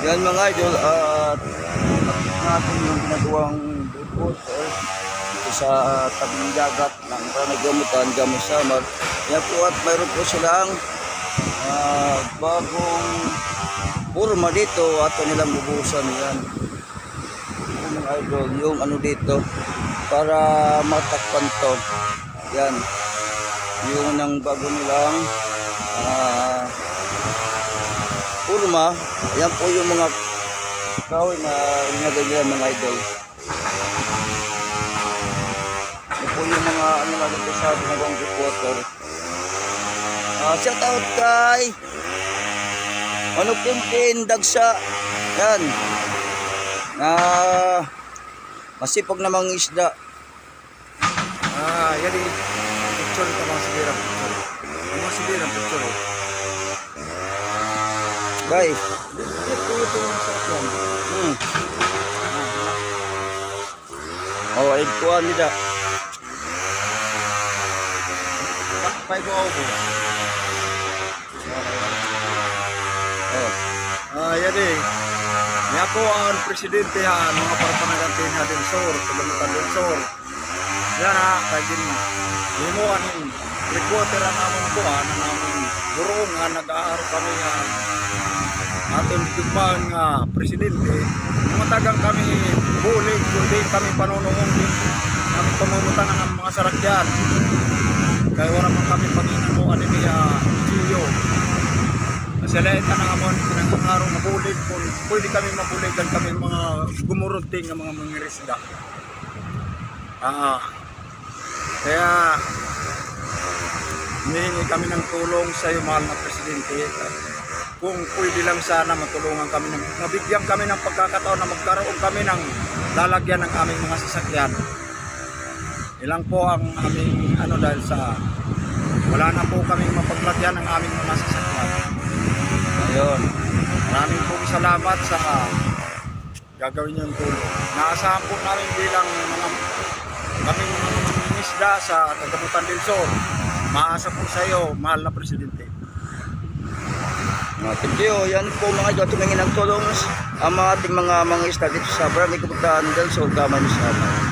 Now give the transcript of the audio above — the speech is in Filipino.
Yan mga idol, at natin yung ginagawang water dito sa tabing dagat ng Panagamutan, Gamay Samar. Yan po, at mayroon po silang bagong purma dito at nilang bubusan. Yan mga idol, yung ano dito para matakpan to. Yan yung ng bago nilang purma. Yan po yung mga kahoy na inagagyan mga idol. Yan po yung mga ano na dito sa ginagawang deep water. Shout out kay ano Pimpin Dagsa. Yan masipag na mga isda. Yan yung picture ito mga sibirang picture. Mga sibirang picture. Guys, Ito yung sakyan. ay kuha nila. Pay ko ako. Yan eh. Yan po ang presidente ha, mga parapanagantin ha din Sur, Pagdamutan din Sur. Yan ha, kaya mo anong reporter ang among buwan, ang among burong nga nag-aaro kami nga ating tibang presidente. Matagang kami bulig, kundi kami panunungong din. Kami pamumutangan ng mga sarakyan. Kaya wala man kami panginamuan ni Gio. Kasi lahat ka na amon, pinangangaro mabulig. Kung pwede kami mabuligan kami mga gumurunting ng mga mangirisda. Kaya hinihingi kami ng tulong sa iyo, mahal na presidente. Kung pwede lang sana matulungan kami, mabigyan kami ng pagkakataon na magkaroon kami ng lalagyan ng aming mga sasakyan. Ilang po ang aming dahil sa wala na po kami mapaglagyan ng aming mga sasakyan. Ayun, maraming pong salamat sa gagawin niyong tulong. Naasahan po namin bilang kaming isda sa Pagdamutan del Sur. Maasa po sa iyo, mahal na presidente. Thank you. Yan po mga idol, tumingin ng tulong ang mga ating mga isda dito sa Barangay Kabutaan del Sur, Gamay Samar.